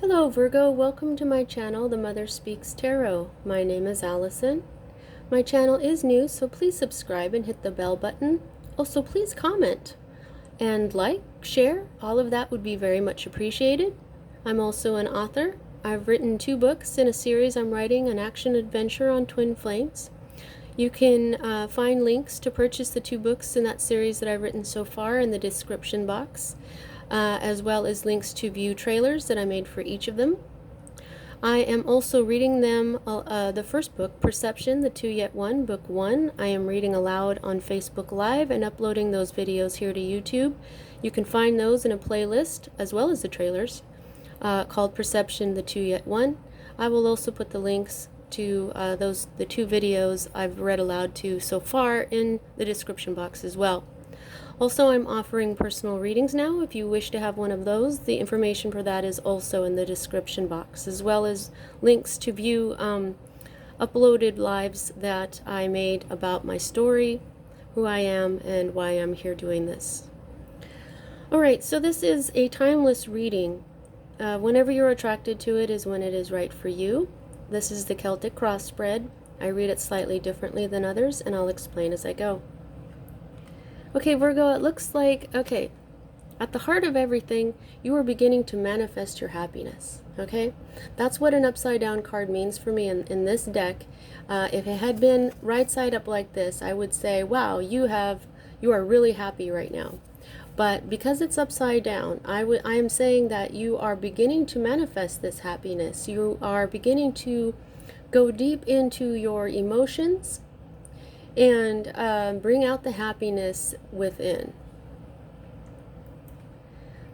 Hello Virgo, welcome to my channel, The Mother Speaks Tarot. My name is Allison. My channel is new, so please subscribe and hit the bell button. Also, please comment and like, share. All of that would be very much appreciated. I'm also an author. I've written 2 books in a series I'm writing, an action adventure on twin flames. You can find links to purchase the 2 books in that series that I've written so far in the description box, as well as links to view trailers that I made for each of them. I am also reading them, the first book, Perception, the 2 Yet One, Book 1. I am reading aloud on Facebook Live and uploading those videos here to YouTube. You can find those in a playlist, as well as the trailers, called Perception, the 2 Yet One. I will also put the links to the 2 videos I've read aloud to so far in the description box as well. Also, I'm offering personal readings now. If you wish to have one of those, the information for that is also in the description box, as well as links to view uploaded lives that I made about my story, who I am, and why I'm here doing this. Alright, so this is a timeless reading. Whenever you're attracted to it is when it is right for you. This is the Celtic cross spread. I read it slightly differently than others, and I'll explain as I go. Okay, Virgo, it looks like, okay, at the heart of everything, you are beginning to manifest your happiness, okay? That's what an upside down card means for me in this deck. If it had been right side up like this, I would say, wow, you are really happy right now. But because it's upside down, I am saying that you are beginning to manifest this happiness. You are beginning to go deep into your emotions and bring out the happiness within.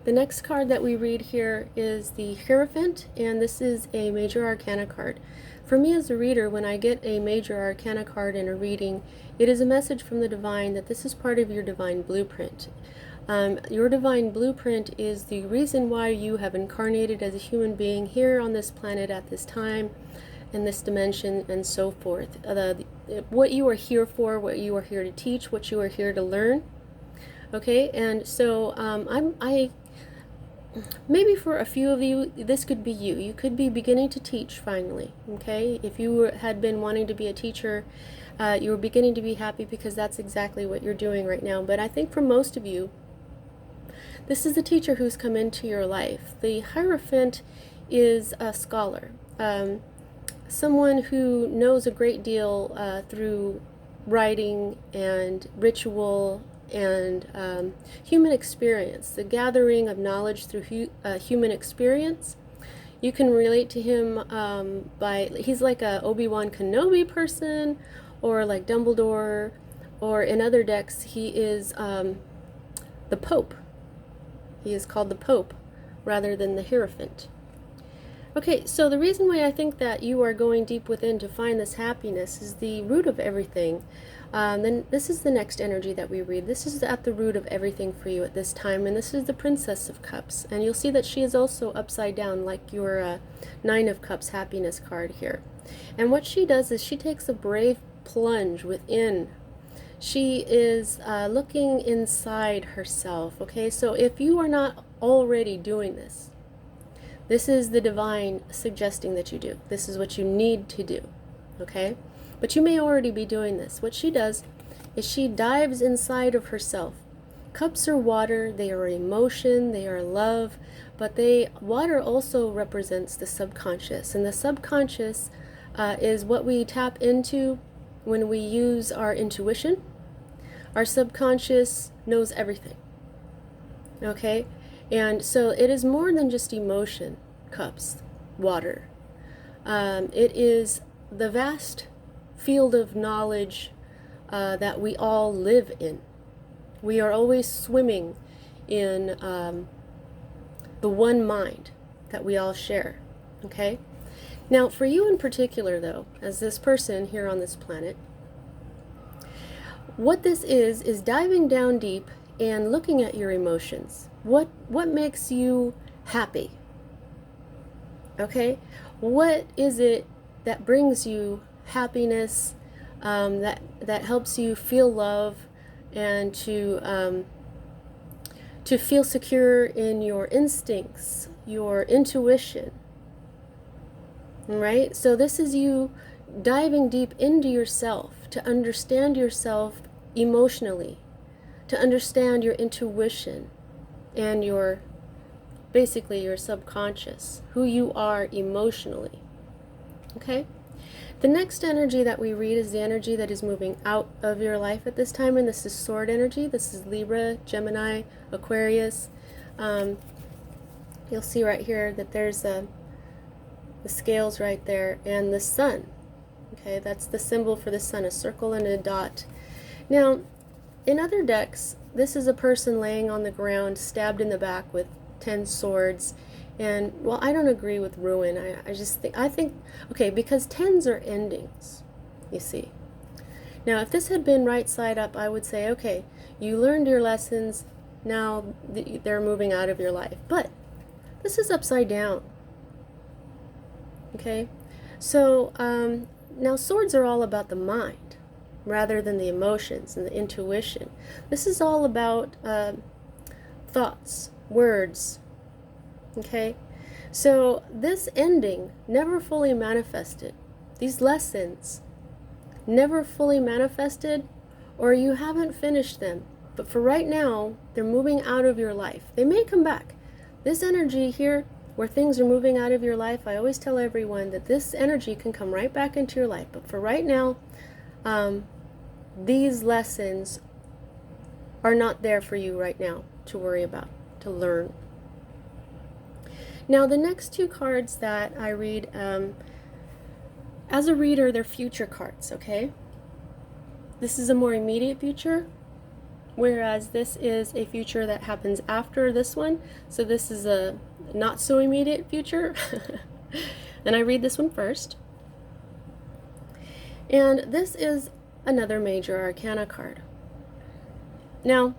The next card that we read here is the Hierophant, and this is a Major Arcana card. For me as a reader, when I get a Major Arcana card in a reading, it is a message from the Divine that this is part of your Divine Blueprint. Your Divine Blueprint is the reason why you have incarnated as a human being here on this planet at this time, in this dimension, and so forth. What you are here for, what you are here to teach, what you are here to learn. Okay, and so maybe for a few of you, this could be you. You could be beginning to teach finally. Okay, if you had been wanting to be a teacher, you were beginning to be happy because that's exactly what you're doing right now. But I think for most of you, this is the teacher who's come into your life. The Hierophant is a scholar, someone who knows a great deal through writing and ritual and human experience, the gathering of knowledge through human experience. You can relate to him he's like a Obi-Wan Kenobi person, or like Dumbledore, or in other decks he is the Pope. He is called the Pope rather than the Hierophant. Okay, so the reason why I think that you are going deep within to find this happiness is the root of everything. Then this is the next energy that we read. This is at the root of everything for you at this time, and this is the Princess of Cups. And you'll see that she is also upside down, like your 9 of Cups happiness card here. And what she does is she takes a brave plunge within. She is looking inside herself, okay? So if you are not already doing this, this is the Divine suggesting that you do. This is what you need to do, okay? But you may already be doing this. What she does is she dives inside of herself. Cups are water, they are emotion, they are love, but water also represents the subconscious, and the subconscious is what we tap into when we use our intuition. Our subconscious knows everything, okay? And so it is more than just emotion, cups, water. It is the vast field of knowledge that we all live in. We are always swimming in the one mind that we all share, okay? Now, for you in particular, though, as this person here on this planet, what this is diving down deep and looking at your emotions. What makes you happy? Okay? What is it that brings you happiness, that helps you feel love and to to feel secure in your instincts, your intuition, right? So this is you diving deep into yourself to understand yourself emotionally, to understand your intuition and your, basically your subconscious, who you are emotionally, okay? The next energy that we read is the energy that is moving out of your life at this time, and this is sword energy. This is Libra, Gemini, Aquarius. You'll see right here that there's the scales right there, and the sun. Okay, that's the symbol for the sun, a circle and a dot. Now, in other decks, this is a person laying on the ground, stabbed in the back with 10 swords. And, well, I don't agree with ruin. I think, okay, because 10s are endings, you see. Now, if this had been right side up, I would say, okay, you learned your lessons, now they're moving out of your life. But this is upside down, okay? So, now swords are all about the mind, rather than the emotions and the intuition. This is all about thoughts, words, okay? So this ending never fully manifested. These lessons never fully manifested, or you haven't finished them. But for right now, they're moving out of your life. They may come back. This energy here, where things are moving out of your life, I always tell everyone that this energy can come right back into your life. But for right now, these lessons are not there for you right now to worry about, to learn. Now, the next two cards that I read, as a reader, they're future cards, okay? This is a more immediate future, whereas this is a future that happens after this one. So this is a not so immediate future. And I read this one first. And this is another major arcana card. Now,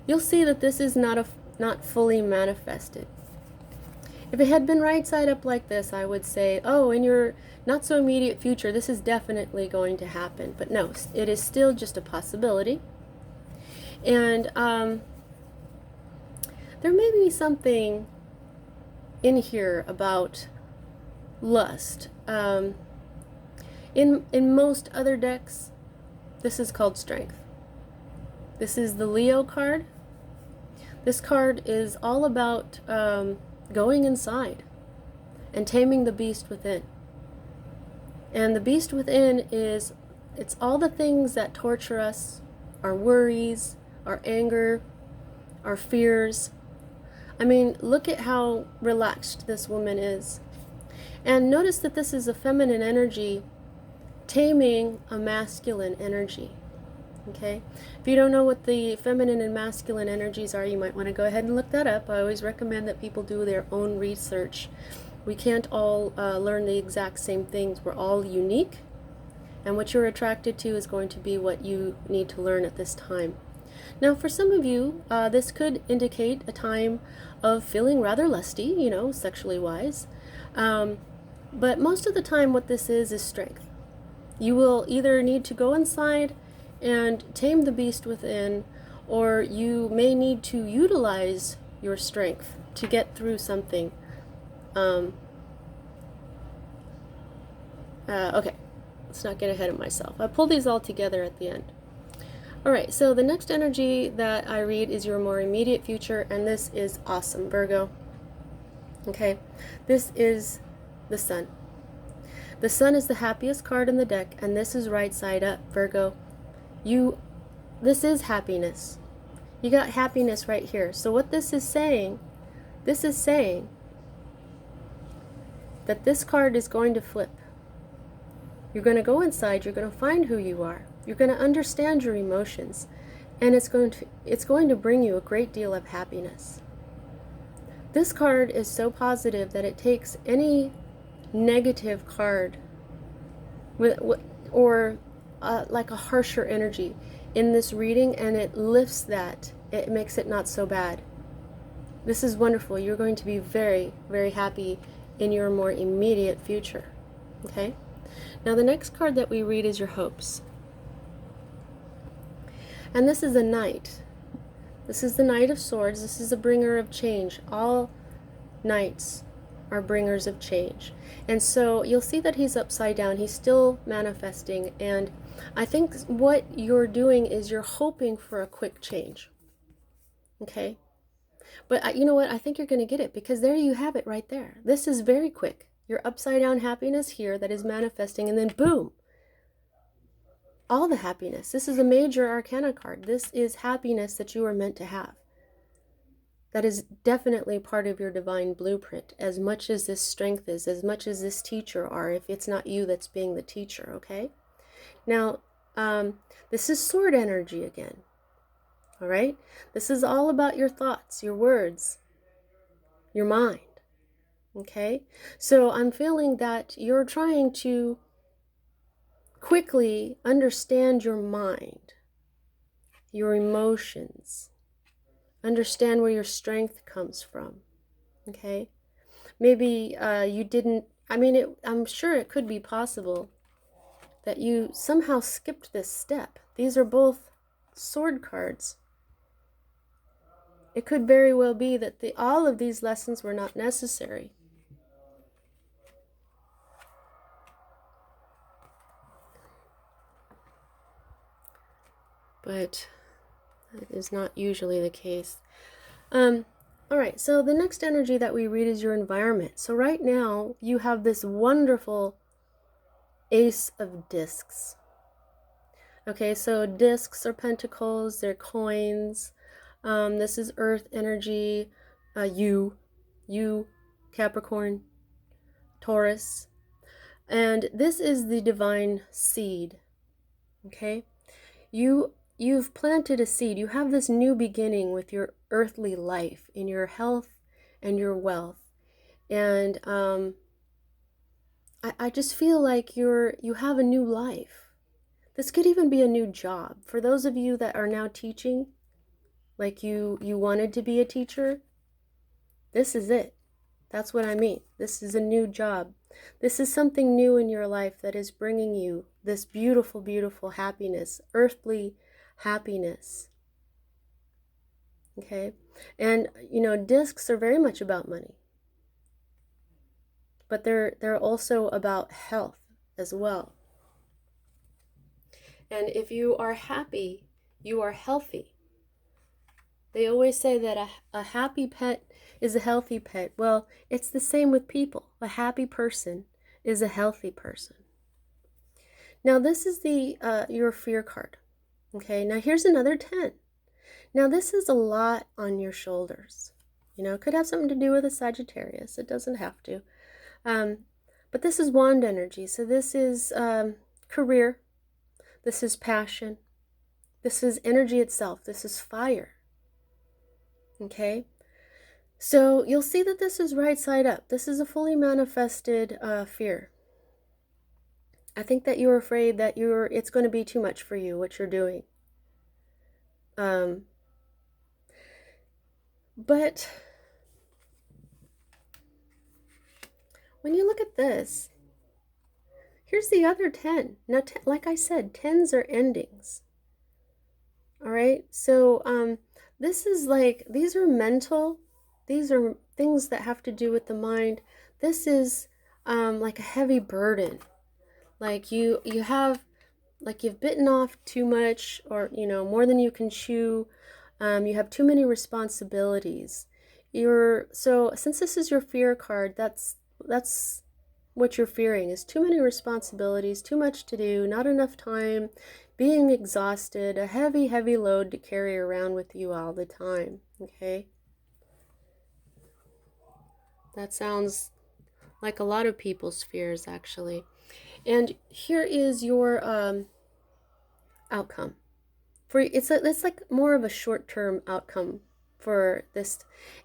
you'll see that this is not fully manifested. If it had been right side up like this, I would say, oh, in your not so immediate future, this is definitely going to happen. But no, it is still just a possibility. And there may be something in here about lust. In most other decks, this is called strength. This is the Leo card. This card is all about going inside and taming the beast within. And the beast within it's all the things that torture us, our worries, our anger, our fears. I mean, look at how relaxed this woman is. And notice that this is a feminine energy taming a masculine energy. Okay? If you don't know what the feminine and masculine energies are, you might want to go ahead and look that up. I always recommend that people do their own research. We can't all learn the exact same things. We're all unique, and what you're attracted to is going to be what you need to learn at this time. Now, for some of you, this could indicate a time of feeling rather lusty, you know, sexually wise. But most of the time what this is strength. You will either need to go inside and tame the beast within, or you may need to utilize your strength to get through something. Okay, let's not get ahead of myself. I pull these all together at the end. Alright, so the next energy that I read is your more immediate future, and this is awesome, Virgo. Okay, this is the sun. The sun is the happiest card in the deck, and this is right side up, Virgo. This is happiness. You got happiness right here. So what this is saying that this card is going to flip. You're going to go inside, you're going to find who you are. You're going to understand your emotions, and it's going to bring you a great deal of happiness. This card is so positive that it takes any negative card or like a harsher energy in this reading, and it lifts that. It makes it not so bad. This is wonderful. You're going to be very, very happy in your more immediate future. Okay? Now the next card that we read is your hopes. And this is a knight. This is the Knight of Swords. This is a bringer of change. All knights are bringers of change. And so you'll see that he's upside down. He's still manifesting. And I think what you're doing is you're hoping for a quick change. Okay? But you know what? I think you're going to get it, because there you have it right there. This is very quick. Your upside down happiness here that is manifesting, and then boom, all the happiness. This is a major arcana card. This is happiness that you are meant to have. That is definitely part of your divine blueprint, as much as this strength is, as much as this teacher are, if it's not you that's being the teacher, okay? Now, this is sword energy again, all right? This is all about your thoughts, your words, your mind, okay? So I'm feeling that you're trying to quickly understand your mind, your emotions, understand where your strength comes from, okay? Maybe you didn't, I'm sure it could be possible that you somehow skipped this step. These are both sword cards. It could very well be that all of these lessons were not necessary. But that is not usually the case. All right, so the next energy that we read is your environment. So right now, you have this wonderful Ace of Discs. Okay, so discs are pentacles, they're coins. This is earth energy, you, Capricorn, Taurus. And this is the divine seed, okay? You've planted a seed. You have this new beginning with your earthly life, in your health and your wealth. And I just feel like you have a new life. This could even be a new job. For those of you that are now teaching, like you wanted to be a teacher, this is it. That's what I mean. This is a new job. This is something new in your life that is bringing you this beautiful, beautiful happiness, earthly happiness. Okay? And, discs are very much about money. But they're also about health as well. And if you are happy, you are healthy. They always say that a happy pet is a healthy pet. Well, it's the same with people. A happy person is a healthy person. Now, this is your fear card. Okay, now here's another 10. Now, this is a lot on your shoulders. It could have something to do with a Sagittarius. It doesn't have to. But this is wand energy. So this is career. This is passion. This is energy itself. This is fire. Okay? So you'll see that this is right side up. This is a fully manifested fear. I think that you're afraid that it's going to be too much for you, what you're doing. But when you look at this, here's the other 10. Now, like I said, 10s are endings. All right? So this is these are mental. These are things that have to do with the mind. This is like a heavy burden. Like you have, like you've bitten off too much, or more than you can chew. You have too many responsibilities. So since this is your fear card, that's what you're fearing, is too many responsibilities, too much to do, not enough time, being exhausted, a heavy, heavy load to carry around with you all the time. Okay? That sounds like a lot of people's fears, actually. And here is your outcome. It's like more of a short-term outcome for this,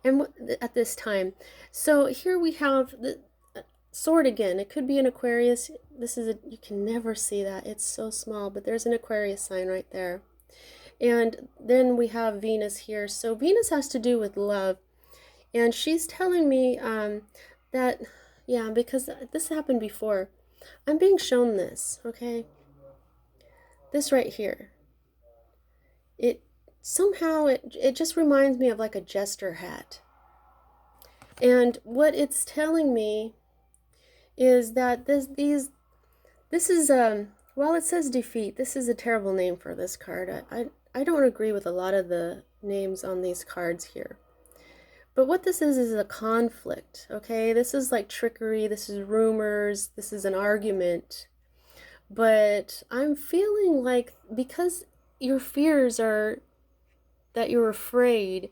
and at this time. So here we have the sword again. It could be an Aquarius. You can never see that. It's so small, but there's an Aquarius sign right there. And then we have Venus here. So Venus has to do with love. And she's telling me that, yeah, because this happened before. I'm being shown this, okay? This right here. somehow it just reminds me of like a jester hat. And what it's telling me is that this is while it says defeat, this is a terrible name for this card. I don't agree with a lot of the names on these cards here. But what this is a conflict, okay? This is like trickery, this is rumors, this is an argument. But I'm feeling like because your fears are that you're afraid,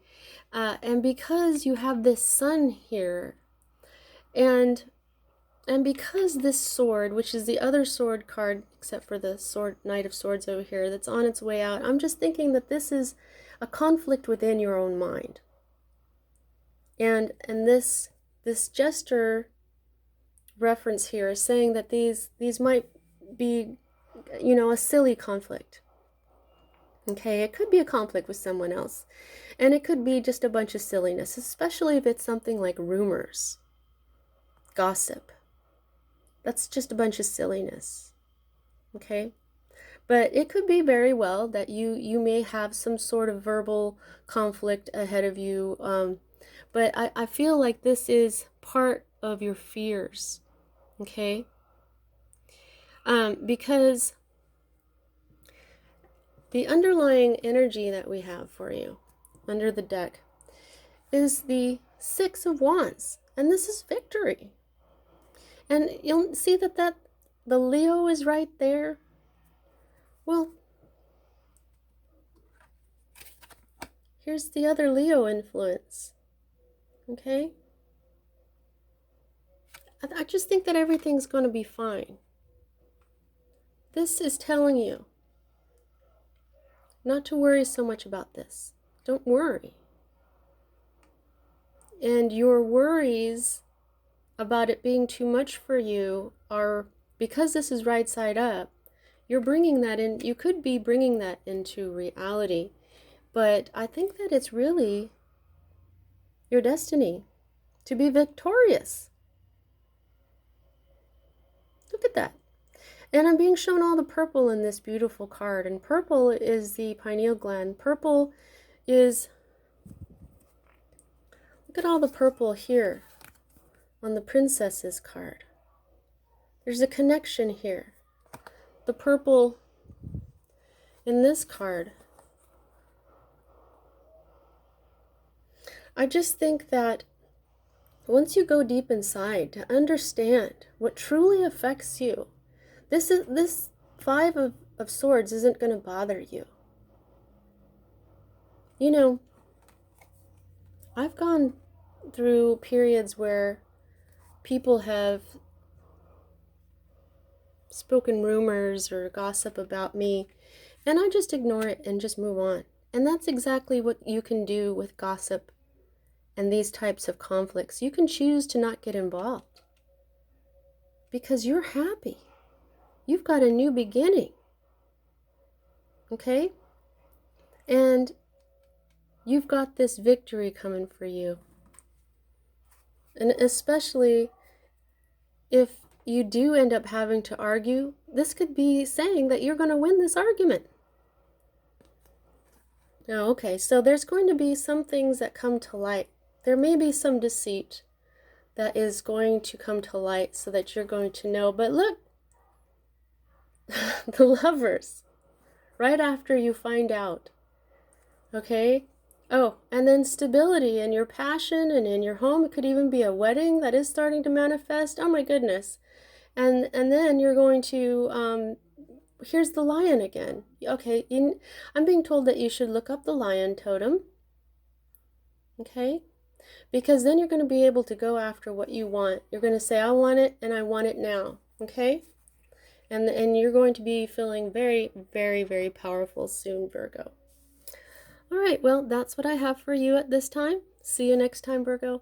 and because you have this sun here, and because this sword, which is the other sword card, except for the sword Knight of Swords over here, that's on its way out, I'm just thinking that this is a conflict within your own mind. And this jester reference here is saying that these might be, you know, a silly conflict. Okay, it could be a conflict with someone else. And it could be just a bunch of silliness, especially if it's something like rumors, gossip. That's just a bunch of silliness. Okay? But it could be very well that you may have some sort of verbal conflict ahead of you. But I feel like this is part of your fears, okay? Because the underlying energy that we have for you under the deck is the Six of Wands, and this is victory. And you'll see that the Leo is right there. Well, here's the other Leo influence. Okay? I just think that everything's going to be fine. This is telling you not to worry so much about this. Don't worry. And your worries about it being too much for you are, because this is right side up, you're bringing that in. You could be bringing that into reality. But I think that it's really your destiny to be victorious. Look at that. And I'm being shown all the purple in this beautiful card. And purple is the pineal gland. Purple is, look at all the purple here on the princess's card. There's a connection here. The purple in this card. I just think that once you go deep inside to understand what truly affects you, this Five of Swords isn't going to bother you. You know, I've gone through periods where people have spoken rumors or gossip about me, and I just ignore it and just move on. And that's exactly what you can do with gossip and these types of conflicts. You can choose to not get involved because you're happy. You've got a new beginning. Okay? And you've got this victory coming for you. And especially if you do end up having to argue, this could be saying that you're going to win this argument. Now, okay, so there's going to be some things that come to light. There may be some deceit that is going to come to light so that you're going to know. But look, the Lovers, right after you find out. Okay? Oh, and then stability in your passion and in your home. It could even be a wedding that is starting to manifest. Oh my goodness. And then you're going to, here's the Lion again. Okay, I'm being told that you should look up the Lion totem. Okay? Because then you're going to be able to go after what you want. You're going to say, I want it, and I want it now. Okay? And you're going to be feeling very, very, very powerful soon, Virgo. All right, well, that's what I have for you at this time. See you next time, Virgo.